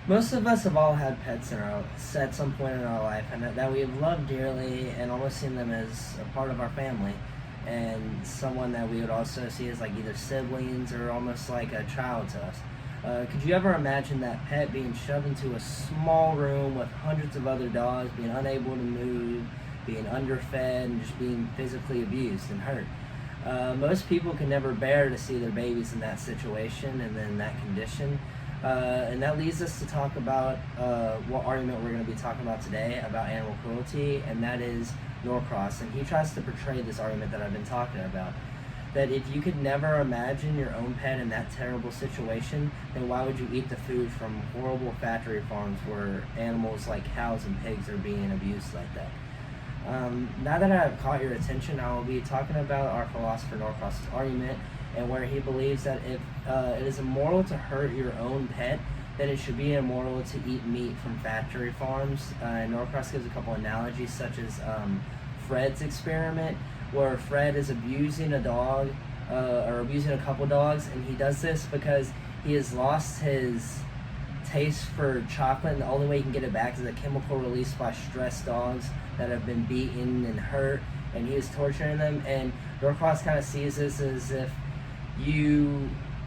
Most of us have all had pets at some point in our life, and that we have loved dearly, and almost seen them as a part of our family, and someone that we would also see as like either siblings or almost like a child to us. Could you ever imagine that pet being shoved into a small room with hundreds of other dogs, being unable to move, being underfed, and just being physically abused and hurt? Most people can never bear to see their babies in that situation and in that condition. And that leads us to talk about what argument we're going to be talking about today about animal cruelty, and that is Norcross. And he tries to portray this argument that I've been talking about. That if you could never imagine your own pet in that terrible situation, then why would you eat the food from horrible factory farms where animals like cows and pigs are being abused like that? Now that I've caught your attention, I will be talking about our philosopher Norcross's argument, and where he believes that if it is immoral to hurt your own pet, then it should be immoral to eat meat from factory farms. Norcross gives a couple analogies, such as Fred's experiment, where Fred is abusing a dog, or abusing a couple dogs, and he does this because he has lost his taste for chocolate, and the only way he can get it back is a chemical released by stressed dogs that have been beaten and hurt, and he is torturing them. And Norcross kind of sees this as if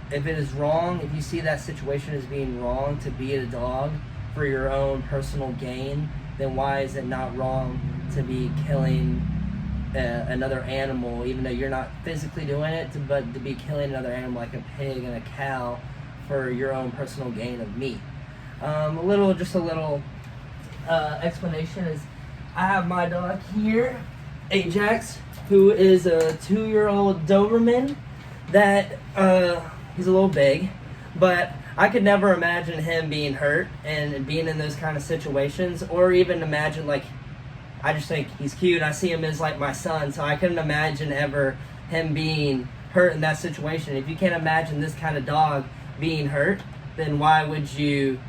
it is wrong, if you see that situation as being wrong to beat a dog for your own personal gain, then why is it not wrong to be killing another animal, even though you're not physically doing it, but to be killing another animal like a pig and a cow for your own personal gain of meat? A little explanation is, I have my dog here, Ajax, who is a 2-year-old Doberman that he's a little big, but I could never imagine him being hurt and being in those kind of situations, or even imagine, like, I just think he's cute. I see him as like my son, so I couldn't imagine ever him being hurt in that situation. If you can't imagine this kind of dog being hurt, then why would you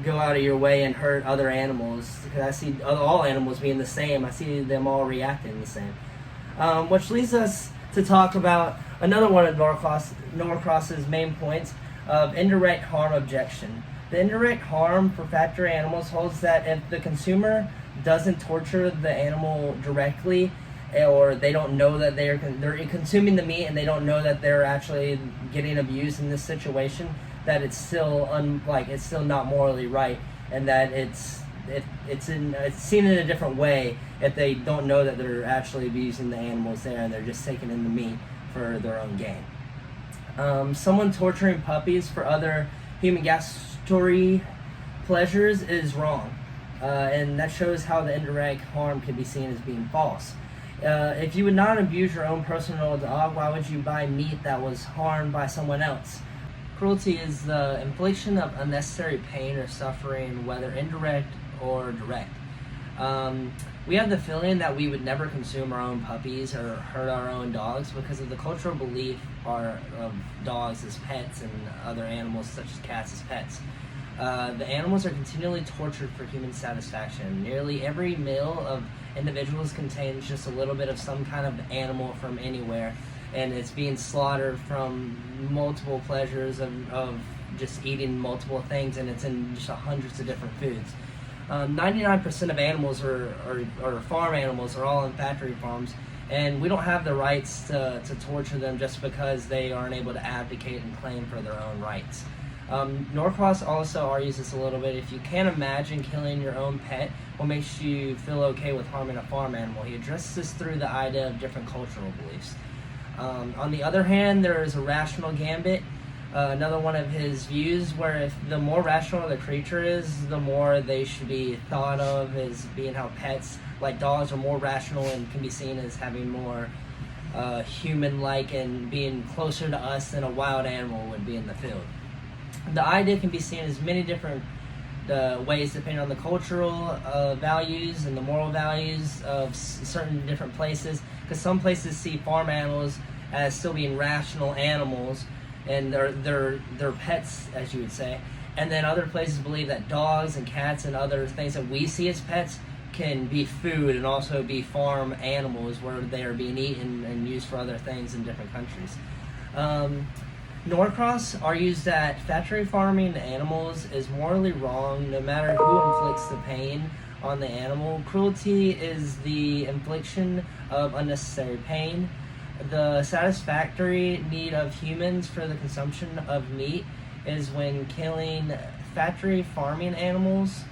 go out of your way and hurt other animals? Because I see all animals being the same. I see them all reacting the same. Which leads us to talk about another one of Norcross's main points of indirect harm objection. The indirect harm for factory animals holds that if the consumer doesn't torture the animal directly, or they don't know that they're consuming the meat and they don't know that they're actually getting abused in this situation, that it's still it's still not morally right, and that it's seen in a different way if they don't know that they're actually abusing the animals there and they're just taking in the meat for their own gain. Someone torturing puppies for other human gustatory pleasures is wrong, and that shows how the indirect harm can be seen as being false. If you would not abuse your own personal dog, why would you buy meat that was harmed by someone else? Cruelty is the infliction of unnecessary pain or suffering, whether indirect or direct. We have the feeling that we would never consume our own puppies or hurt our own dogs because of the cultural belief of dogs as pets and other animals such as cats as pets. The animals are continually tortured for human satisfaction. Nearly every meal of individuals contains just a little bit of some kind of animal from anywhere, and it's being slaughtered from multiple pleasures of just eating multiple things, and it's in just hundreds of different foods. 99% of animals are farm animals are all in factory farms, and we don't have the rights to torture them just because they aren't able to advocate and claim for their own rights. Norcross also argues this a little bit. If you can't imagine killing your own pet, what makes you feel okay with harming a farm animal? He addresses this through the idea of different cultural beliefs. On the other hand, there is a rational gambit, another one of his views, where if the more rational the creature is, the more they should be thought of as being how pets, like dogs, are more rational and can be seen as having more human-like and being closer to us than a wild animal would be in the field. The idea can be seen as many different ways depending on the cultural values and the moral values of certain different places, because some places see farm animals as still being rational animals and they're pets, as you would say, and then other places believe that dogs and cats and other things that we see as pets can be food and also be farm animals where they are being eaten and used for other things in different countries. Norcross argues that factory farming animals is morally wrong no matter who inflicts the pain on the animal. Cruelty is the infliction of unnecessary pain. The satisfactory need of humans for the consumption of meat is when killing factory farming animals,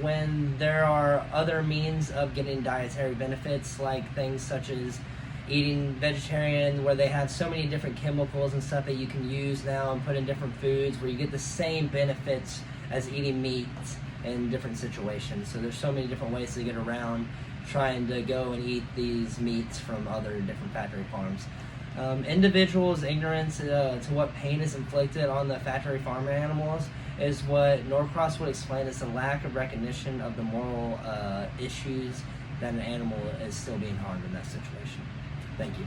when there are other means of getting dietary benefits, like things such as eating vegetarian, where they have so many different chemicals and stuff that you can use now and put in different foods, where you get the same benefits as eating meat in different situations. So there's so many different ways to get around trying to go and eat these meats from other different factory farms. Individuals' ignorance to what pain is inflicted on the factory farm animals is what Norcross would explain as the lack of recognition of the moral issues that an animal is still being harmed in that situation. Thank you.